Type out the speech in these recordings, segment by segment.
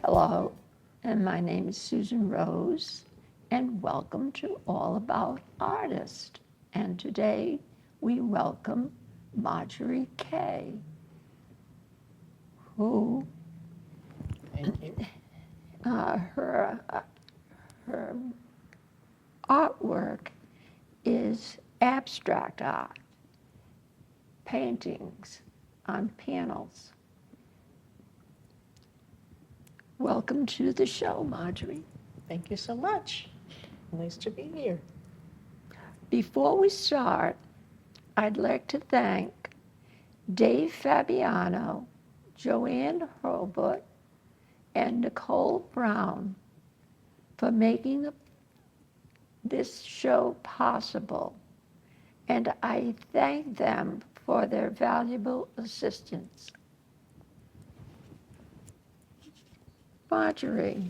Hello, and my name is Susan Rose, and welcome to All About Artists. And today we welcome Marjorie Kaye, who Thank you. her artwork is abstract art, paintings on panels. Welcome to the show, Marjorie. Thank you so much. Nice to be here. Before we start, I'd like to thank Dave Fabiano, Joanne Hurlbut, and Nicole Brown for making this show possible, and I thank them for their valuable assistance. Marjorie,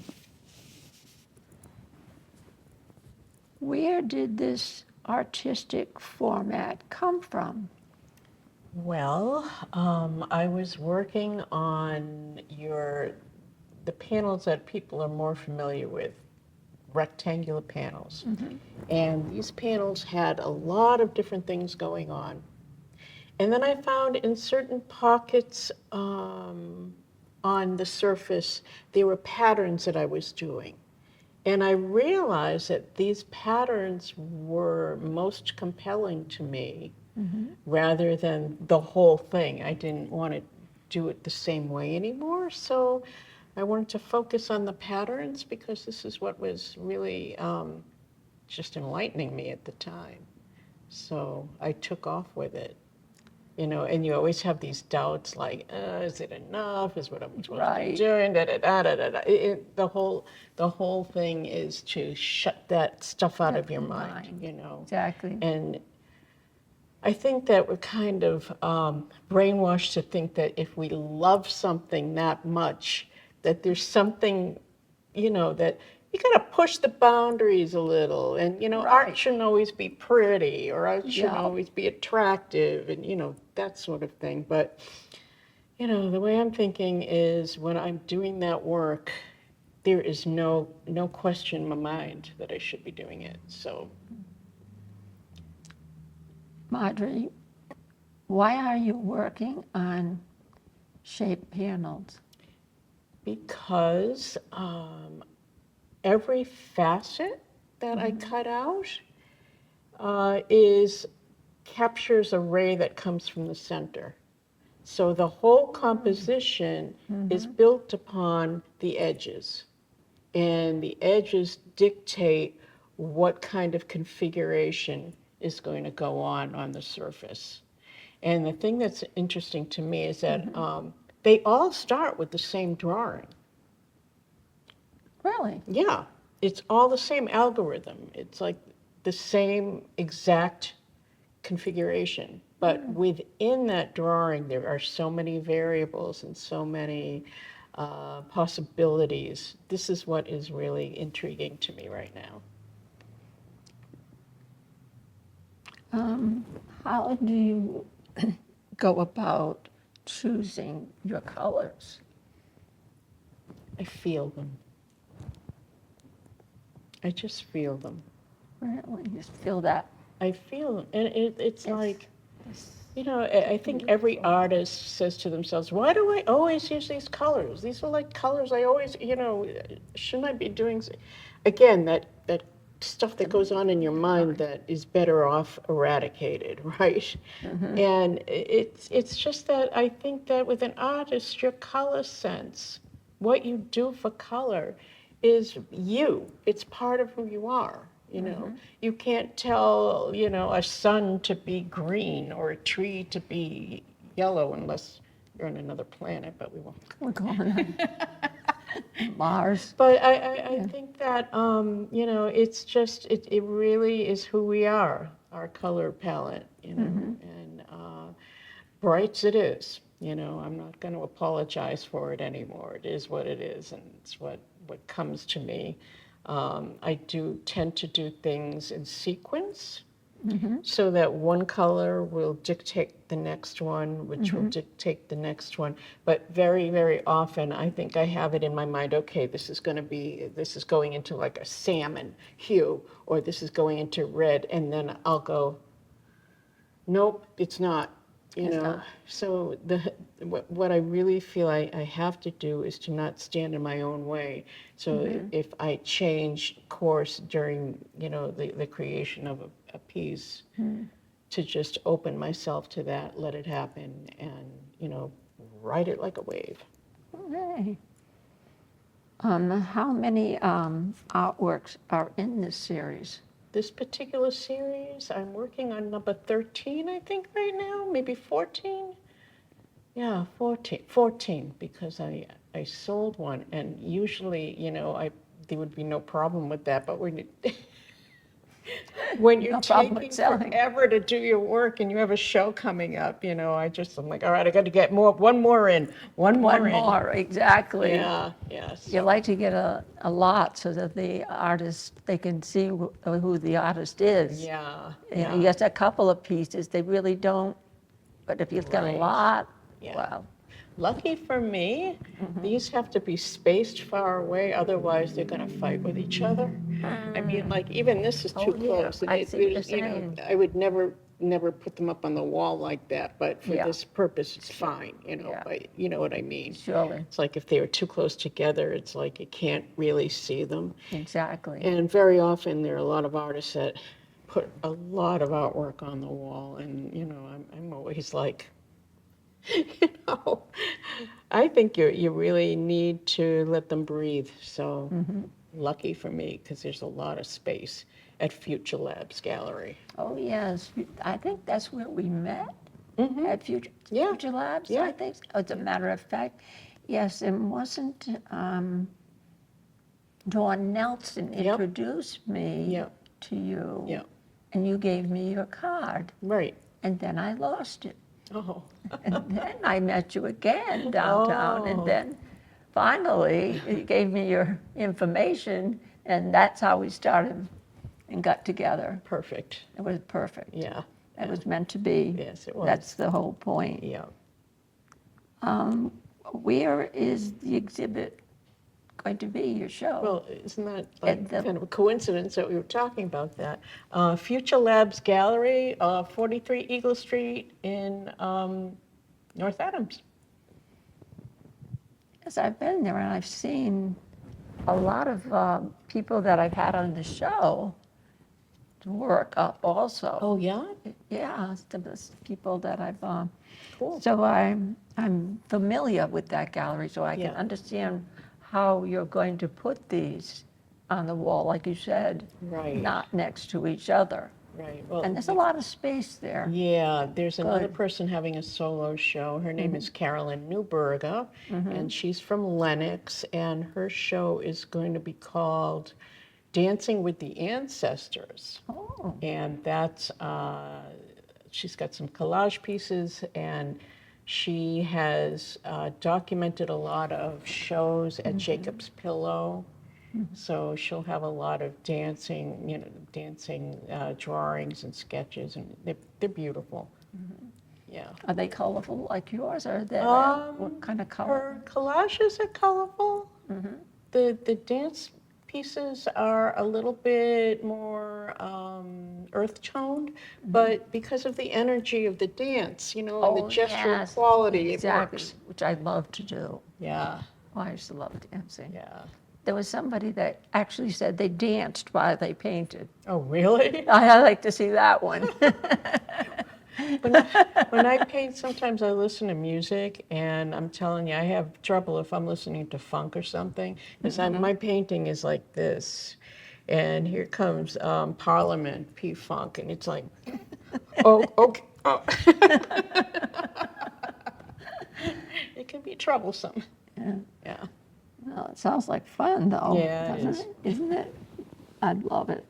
where did this artistic format come from? Well, I was working on the panels that people are more familiar with, rectangular panels. And these panels had a lot of different things going on. And then I found in certain pockets on the surface, there were patterns that I was doing. And I realized that these patterns were most compelling to me rather than the whole thing. I didn't want to do it the same way anymore. So I wanted to focus on the patterns because this is what was really just enlightening me at the time. So I took off with it. You know, and you always have these doubts like, is it enough? Is what I'm supposed to be doing? Da, da, da, da, da, da. The whole thing is to shut that stuff out of your mind, you know. Exactly. And I think that we're kind of brainwashed to think that if we love something that much, that there's something, you know, that you got to push the boundaries a little. And, you know, art shouldn't always be pretty, or art shouldn't always be attractive, and, you know, that sort of thing. But, you know, the way I'm thinking is when I'm doing that work, there is no question in my mind that I should be doing it. So, Marjorie, why are you working on shaped panels? Because every facet that I cut out captures a ray that comes from the center. So the whole composition is built upon the edges, and the edges dictate what kind of configuration is going to go on the surface. And the thing that's interesting to me is that they all start with the same drawing. Really? Yeah, it's all the same algorithm. It's like the same exact configuration. But within that drawing, there are so many variables and so many possibilities. This is what is really intriguing to me right now. How do you go about choosing your colors? I feel them. I just feel them. Really? You feel that? I feel them. And it's like, you know, I think every artist says to themselves, why do I always use these colors? These are like colors I always, you know, shouldn't I be doing? Again, that stuff that goes on in your mind that is better off eradicated, right? And it's just that I think that with an artist, your color sense, what you do for color is you. It's part of who you are. You know, you can't tell, you know, a sun to be green or a tree to be yellow unless you're on another planet, but we won't. We're going on Mars. But I think that, you know, it's just, it really is who we are, our color palette, you know, and brights it is. You know, I'm not going to apologize for it anymore. It is what it is, and it's what comes to me. I do tend to do things in sequence. so that one color will dictate the next one, which will dictate the next one. But very, very often, I think I have it in my mind, okay, this is going into like a salmon hue, or this is going into red, and then I'll go, nope, it's not. It's not. So what I really feel I have to do is to not stand in my own way. So if I change course during, the creation of a piece, to just open myself to that, let it happen, and, ride it like a wave. Okay. How many artworks are in this series? This particular series, I'm working on number 13, I think, right now, maybe 14. Yeah, 14, because I sold one, and usually, there would be no problem with that, but when you're No problem with taking selling. forever to do your work and you have a show coming up, I'm like, all right, I got to get one more in. One more, exactly. Yeah. You like to get a lot so that the artist, they can see who the artist is. Yeah. You get a couple of pieces, they really don't, but if you've got a Right. lot, Yeah. well, Lucky for me, these have to be spaced far away, otherwise they're going to fight with each other. I mean, like, even this is too yeah, close. And I see what you're saying. I would never put them up on the wall like that, but for Yeah. this purpose, it's fine, Yeah. but you know what I mean? surely, It's like if they were too close together, it's like you can't really see them. exactly. And very often, there are a lot of artists that put a lot of artwork on the wall, and, I'm always like, I think you really need to let them breathe. So lucky for me, because there's a lot of space at Future Labs Gallery. Oh, yes, I think that's where we met, at Future Yeah. Future Labs, Yeah. I think. As a matter of fact, yes, and wasn't Dawn Nelson Yep. introduced me Yep. to you, Yep. and you gave me your card, Right. and then I lost it. Oh. And then I met you again downtown, and then finally you gave me your information, and that's how we started and got together. Perfect. It was perfect. Yeah. It was meant to be. Yes, it was. That's the whole point. Yeah. Where is the exhibit going to be, your show? Well, isn't that At like the- kind of a coincidence that we were talking about that? Future Labs Gallery, 43 Eagle Street in North Adams. Yes, I've been there, and I've seen a lot of people that I've had on the show work up also. Oh, yeah? Yeah, the people that I've. Cool. So I'm familiar with that gallery, so I can Yeah. understand how you're going to put these on the wall, like you said, Right. not next to each other. Right. Well, And there's a lot of space there. yeah, there's another Good. person having a solo show. Her name is Carolyn Newber, and she's from Lenox, and her show is going to be called Dancing with the Ancestors. Oh, And that's, she's got some collage pieces, and she has documented a lot of shows at Jacob's Pillow. So she'll have a lot of dancing, drawings and sketches, and they're beautiful. Yeah. are they colorful like yours, or are they, what kind of color? Her collages are colorful. The dance pieces are a little bit more earth toned, but because of the energy of the dance, and the gestural yes, quality, exactly, it works. which I love to do. Yeah, Oh, I used to love dancing. yeah. There was somebody that actually said they danced while they painted. Oh, really? I like to see that one. When I paint, sometimes I listen to music, and I'm telling you, I have trouble if I'm listening to funk or something, because my painting is like this. And here comes Parliament, P-Funk, and it's like, oh, okay. Oh. It can be troublesome. Yeah. Yeah. Well, it sounds like fun, though. Yeah, it doesn't is. it? Isn't it? I'd love it.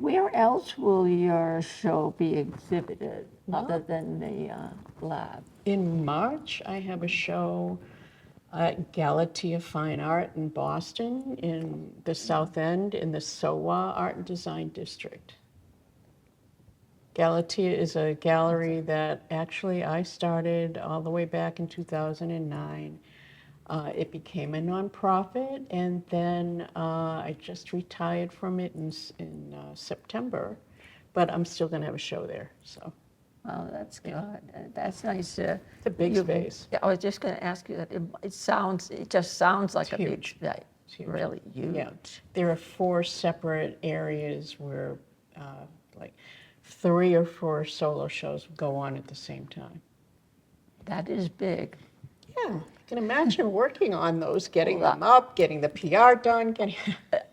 Where else will your show be exhibited other than the lab? In March, I have a show Galatia Fine Art in Boston, in the South End, in the SOWA Art and Design District. Galatia is a gallery that actually I started all the way back in 2009. It became a nonprofit, and then I just retired from it in September, but I'm still going to have a show there. So Oh, that's good. That's nice to. it's a big space. I was just going to ask you that. It just sounds like a big huge. space. It's huge. Really huge. Yeah, there are 4 separate areas where like 3 or 4 solo shows go on at the same time. That is big. Yeah, you can imagine working on those, getting them up, getting the PR done, getting.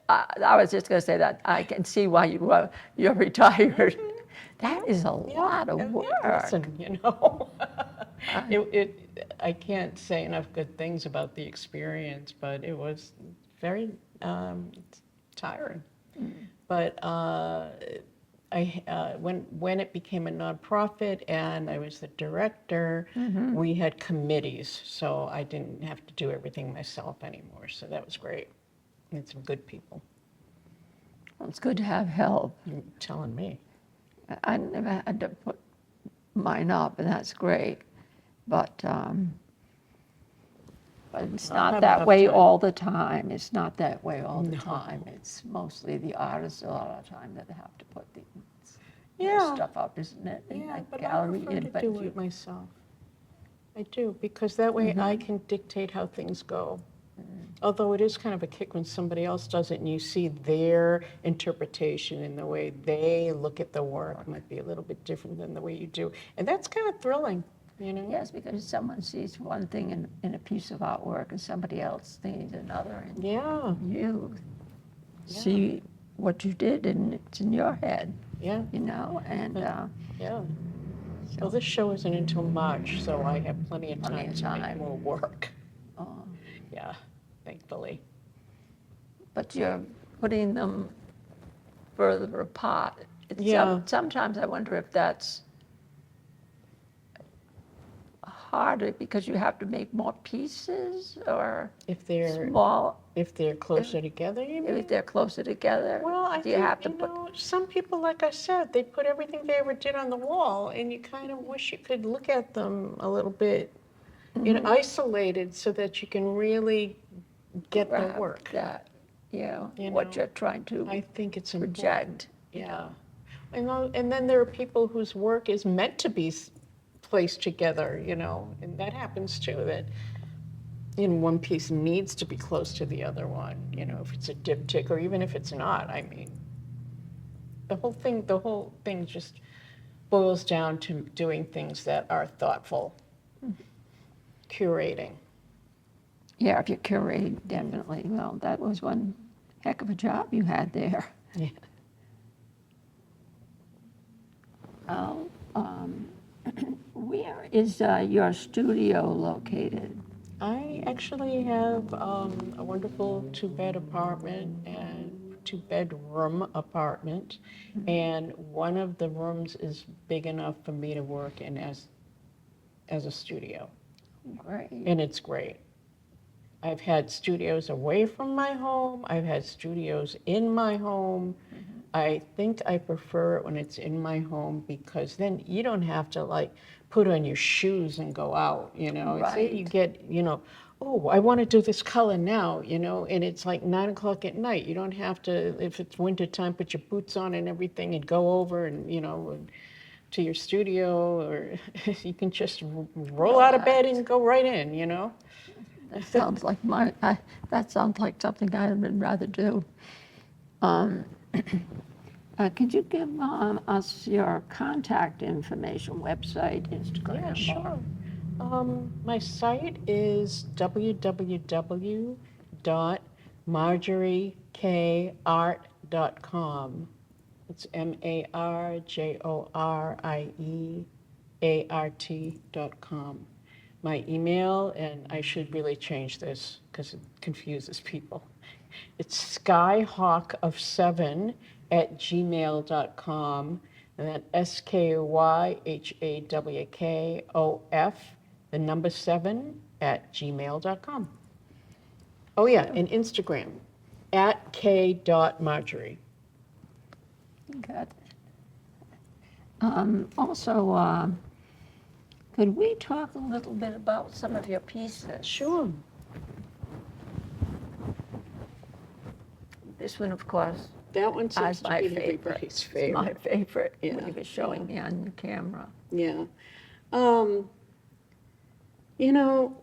I was just going to say that I can see why you're retired. That is a lot of work. Listen, I can't say enough good things about the experience, but it was very tiring. But when it became a nonprofit and I was the director, we had committees, so I didn't have to do everything myself anymore. So that was great. We had some good people. Well, it's good to have help. You're telling me. I never had to put mine up, and that's great. But it's not that way all the time. It's not that way all the time. It's mostly the artists a lot of the time that have to put their stuff up, isn't it? In Yeah, a but gallery. I prefer to do it myself. I do, because that way I can dictate how things go. Although it is kind of a kick when somebody else does it and you see their interpretation and the way they look at the work might be a little bit different than the way you do. And that's kind of thrilling, Yes, because someone sees one thing in a piece of artwork and somebody else sees another. And you see what you did and it's in your head. Yeah. And Well, this show isn't until March, so I have plenty of time to make more work. Yeah, thankfully. But you're putting them further apart. Sometimes I wonder if that's harder because you have to make more pieces, or if they're small. If they're closer together, you mean? If they're closer together. Well, I think, some people, like I said, they put everything they ever did on the wall, and you kind of wish you could look at them a little bit, isolated, so that you can really get the work. That, what you're trying to I think it's project. Yeah. And then there are people whose work is meant to be placed together, and that happens too, that one piece needs to be close to the other one, if it's a diptych, or even if it's not. I mean, the whole thing just boils down to doing things that are thoughtful, curating. Yeah, if you're curating, definitely. Well, that was one heck of a job you had there. Yeah. Well, where is your studio located? I actually have a wonderful 2-bed apartment and 2-bedroom apartment, and one of the rooms is big enough for me to work in as a studio. Great. And it's great. I've had studios away from my home. I've had studios in my home. I think I prefer it when it's in my home, because then you don't have to put on your shoes and go out, Right. Say you get, oh, I want to do this color now, and it's like 9 o'clock at night. You don't have to, if it's winter time, put your boots on and everything and go over and, to your studio, or you can just roll out of bed and go right in, That sounds like that sounds like something I would rather do. Could you give us your contact information, website, Instagram? Yeah, sure. My site is www.marjoriekart.com. It's MarjorieArt.com. My email, and I should really change this because it confuses people. It's skyhawk7@gmail.com, and then SKYHAWKOF, the number 7 at gmail.com. Oh yeah, and Instagram at k.marjorie. Good. Also, could we talk a little bit about some of your pieces? Sure. This one, of course, That one seems is to my be favorite. everybody's It's favorite. my favorite. Yeah, What you were showing me on the camera. Yeah. You know,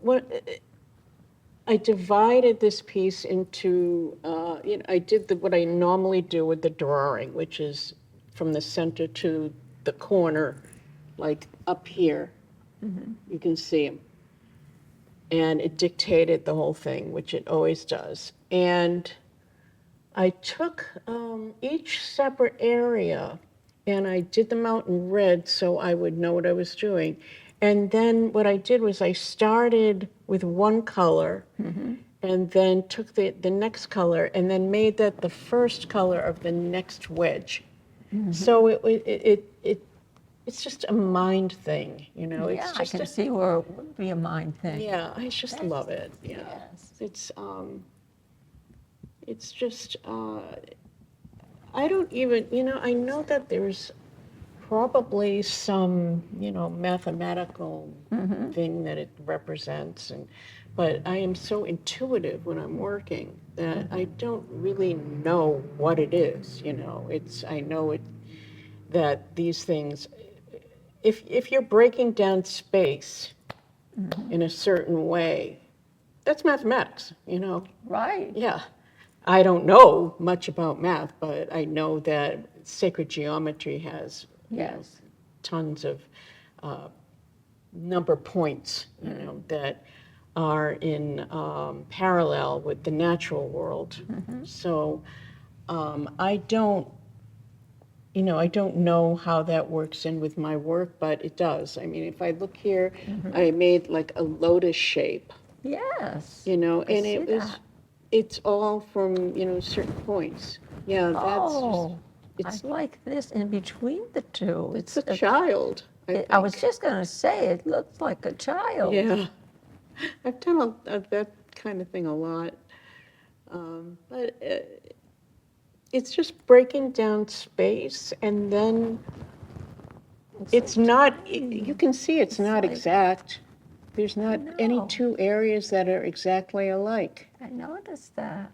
I divided this piece into, I did what I normally do with the drawing, which is from the center to the corner, like up here. You can see them. And it dictated the whole thing, which it always does. And I took each separate area and I did them out in red so I would know what I was doing. And then what I did was I started with one color and then took the next color and then made that the first color of the next wedge. So it's just a mind thing, you know. Yeah, It's I just can see where it would be a mind thing. yeah, I just love it. Yeah, Yes. it's just I don't even, I know that there's probably some, mathematical thing that it represents, but I am so intuitive when I'm working that I don't really know what it is, I know that these things, if you're breaking down space in a certain way, that's mathematics, Right. Yeah. I don't know much about math, but I know that sacred geometry has Yes. tons of number points, that are in parallel with the natural world. So I don't, I don't know how that works in with my work, but it does. I mean, if I look here, I made like a lotus shape, Yes. and see it was. that. It's all from, certain points. Yeah, Oh, it's I like this in between the two. it's a child, I was think. just going to say, it looks like a child. Yeah, I've done that kind of thing a lot. But it's just breaking down space, and then it's not, you can see it's not like- exact. There's not any know. two areas that are exactly alike. I noticed that.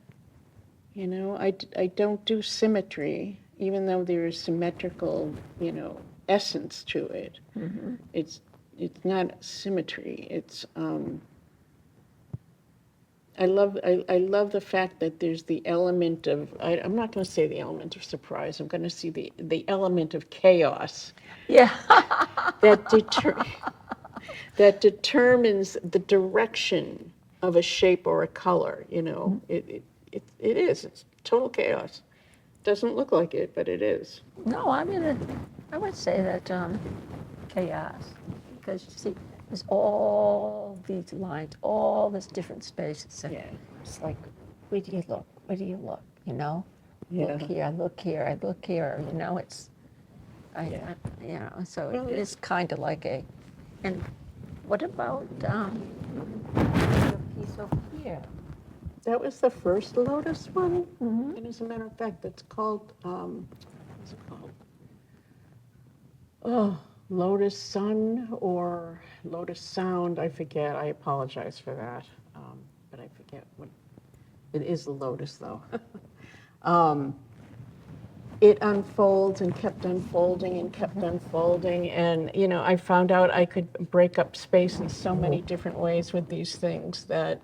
I don't do symmetry, even though there is symmetrical, essence to it. It's not symmetry. It's I love the fact that there's the element of I'm not going to say the element of surprise. I'm going to see the element of chaos Yeah. that that determines the direction of a shape or a color. It's total chaos. Doesn't look like it, but it is. No, I would say that chaos, because you see, there's all these lines, all this different spaces. And Yeah. it's like, where do you look? Where do you look? Yeah. Look here, I look here, I look here. It's, Yeah. so Well, it is kind of like a. And what about your piece over here? That was the first Lotus one. And as a matter of fact, it's called, what's it called? Oh, Lotus Sun or Lotus Sound, I forget. I apologize for that. But I forget what, it is the Lotus though. It unfolds and kept unfolding and kept unfolding. And, I found out I could break up space in so many different ways with these things that,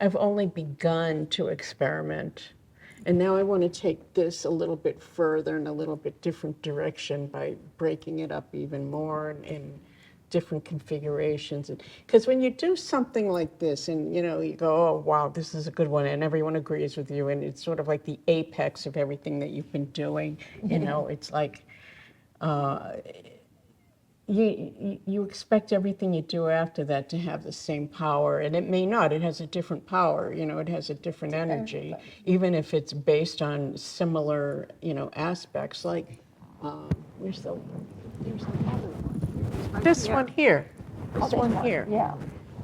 I've only begun to experiment. And now I want to take this a little bit further in a little bit different direction by breaking it up even more in different configurations. Because when you do something like this and, you go, oh, wow, this is a good one, and everyone agrees with you, and it's sort of like the apex of everything that you've been doing, it's like you expect everything you do after that to have the same power, and it may not. It has a different power, it has a different energy, even if it's based on similar, aspects. Like, there's the other one. This one here. This this one here. Yeah.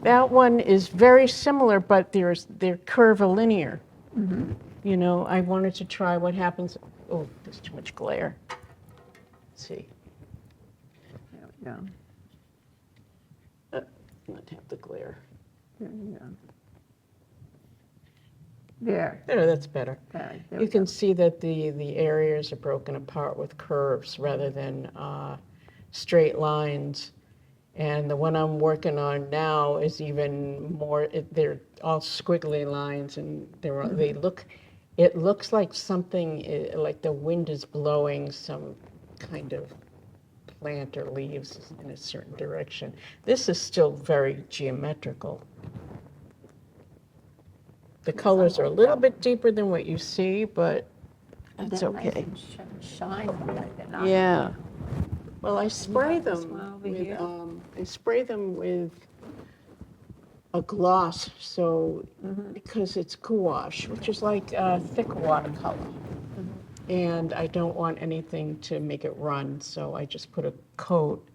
That one is very similar, but they're curvilinear. You know, I wanted to try what happens. Oh, there's too much glare. Let's see. There we go. Not have the glare. There you go. There. There, that's better. There You we can go. see that the areas are broken apart with curves rather than straight lines. And the one I'm working on now is even more, they're all squiggly lines and it looks like something, like the wind is blowing some kind of plant or leaves in a certain direction. This is still very geometrical. The colors are a little bit deeper than what you see, but that's They're nice okay. and shiny, like they're not. Yeah. Well, I spray got this them one over with, here. I spray them with a gloss, so, because it's gouache, which is like thick watercolor. And I don't want anything to make it run, so I just put a coat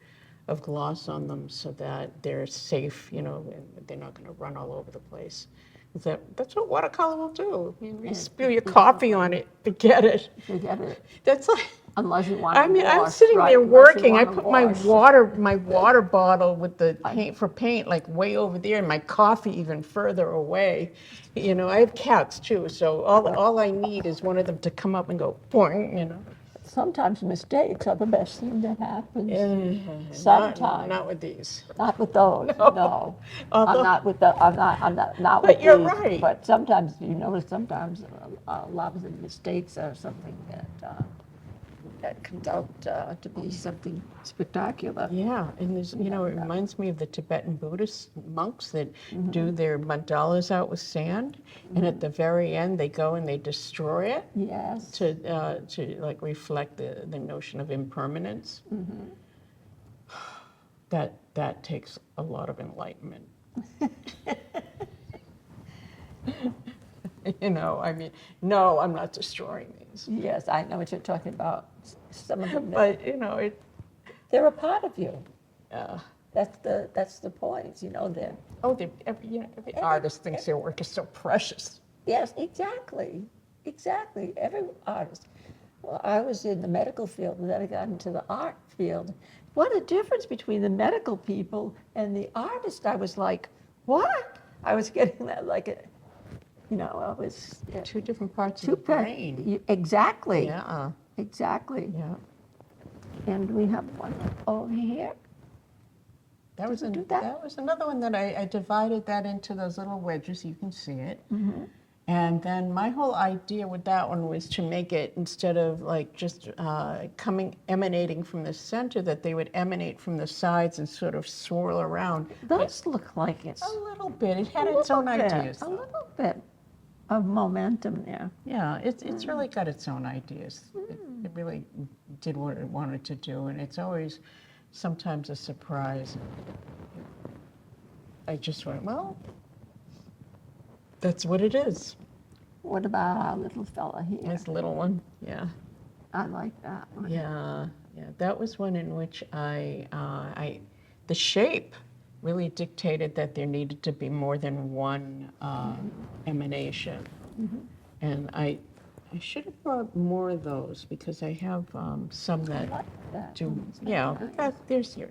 of gloss on them so that they're safe, you know, and they're not gonna run all over the place. That's what watercolor will do. You spill your coffee on it, forget it. Forget it. That's like, Unless you want to I mean, I'm wash, sitting right, there unless you working. I wanna put wash. my water bottle with the paint for paint like way over there, and my coffee even further away. You know, I have cats too, so all I need is one of them to come up and go boing. You know. Sometimes mistakes are the best thing that happens. Not, Sometimes. not with these. Not with those, no. Although- I'm not with But you're these. right. But sometimes, you notice sometimes a lot of the mistakes are something that comes out to be something spectacular. Yeah, and there's, you know, it reminds me of the Tibetan Buddhist monks that do their mandalas out with sand, and at the very end, they go and they destroy it Yes. to like reflect the notion of impermanence. That takes a lot of enlightenment. You know, I mean, no, I'm not destroying these. Yes, I know what you're talking about. Some of them, But, you know, they're a part of you. uh, That's the point, you know, they're. every artist thinks their work is so precious. Yes, exactly, exactly. Every artist. Well, I was in the medical field, and then I got into the art field. What a difference between the medical people and the artist. I was like, what? I was getting that like a, you know, I was. Two different parts of the brain. Exactly. Yeah, Exactly. yeah. And we have one over here. That was, Does it do that? that was another one that I divided that into those little wedges, you can see it. Mm-hmm. And then my whole idea with that one was to make it, instead of like just emanating from the center, that they would emanate from the sides and sort of swirl around. Those look like it's A little bit. It had a its own little bit, ideas. a though. little bit of momentum there. Yeah, it's really got its own ideas. It really did what it wanted to do, and it's always sometimes a surprise. I just went, well, that's what it is. What about our little fella here? This little one, yeah. I like that one. Yeah, that was one in which the shape really dictated that there needed to be more than one emanation. And I should have brought more of those because I have some I that like that. do, one. It's very yeah, nice. there's your.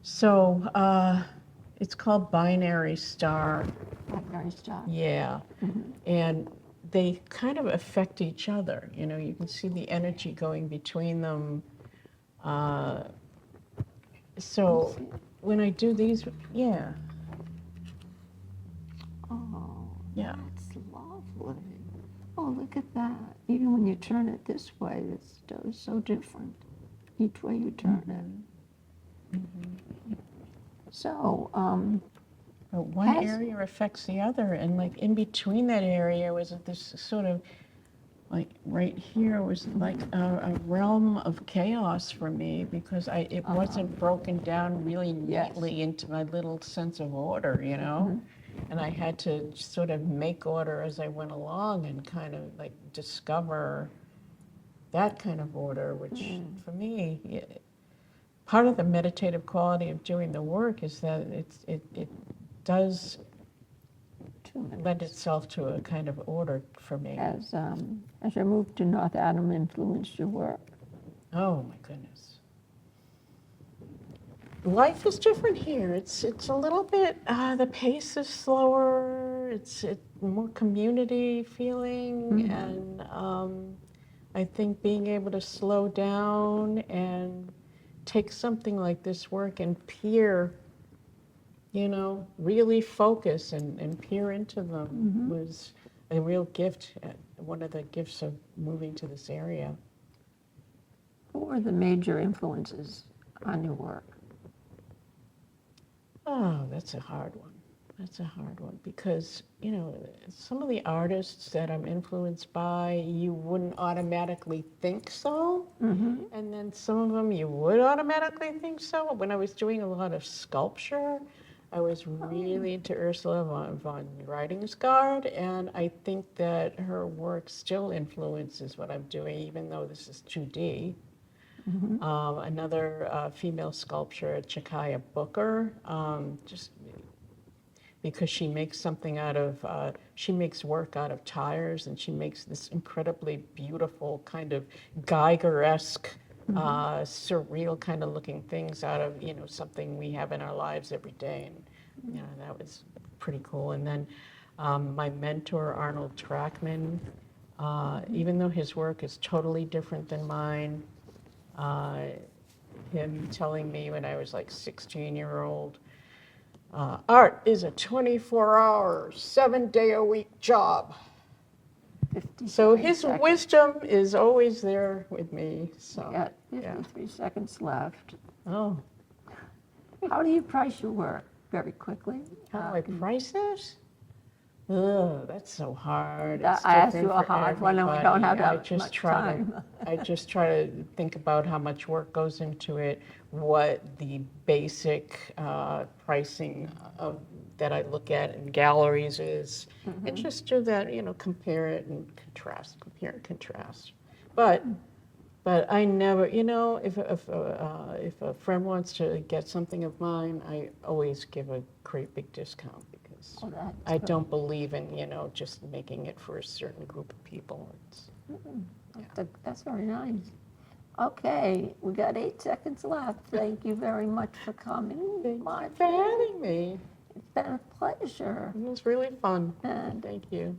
So it's called Binary Star. Binary star. Yeah, and they kind of affect each other. You know, you can see the energy going between them. So when I do these, yeah, Oh, yeah, that's lovely. Oh, look at that. Even when you turn it this way, it's so different. Each way you turn it. So, but one Has- area affects the other, and like in between that area was this sort of, like right here was like a realm of chaos for me because it wasn't broken down really neatly into my little sense of order, you know? And I had to sort of make order as I went along and kind of like discover that kind of order, which for me, part of the meditative quality of doing the work is that it does 2 minutes. lend itself to a kind of order for me. Has your move to North Adam influenced your work? Oh my goodness. Life is different here. It's a little bit, the pace is slower, it's more community feeling, and I think being able to slow down and take something like this work and peer, really focus and peer into them was a real gift, one of the gifts of moving to this area. Who were the major influences on your work? Oh, that's a hard one. That's a hard one because, some of the artists that I'm influenced by, you wouldn't automatically think so. And then some of them you would automatically think so. When I was doing a lot of sculpture, I was really into Ursula von Rydingstad, and I think that her work still influences what I'm doing, even though this is 2D. Another female sculptor, Kaye Booker, just because she makes something out of, she makes work out of tires, and she makes this incredibly beautiful kind of Geiger-esque, surreal kind of looking things out of, something we have in our lives every day. And, that was pretty cool. And then my mentor, Arnold Trackman, even though his work is totally different than mine, him telling me when I was like 16-year-old, art is a 24-hour, 7-day-a-week job. 50 So his seconds. wisdom is always there with me. So You got 53 seconds left. Oh, How do you price your work? Very quickly. how do I price it? Ugh, that's so hard. It's I asked different you a for hard one, and we don't have everybody. that much time. I just try to think about how much work goes into it, what the basic pricing that I look at in galleries is, and just do that, compare it and contrast, compare and contrast. But I never, if a friend wants to get something of mine, I always give a great big discount because Oh, that's I good. don't believe in, just making it for a certain group of people. That's very nice. Okay, we got 8 seconds left. Thank you very much for coming, Thank you Marjorie. for having me. It's been a pleasure. It was really fun. And Thank you.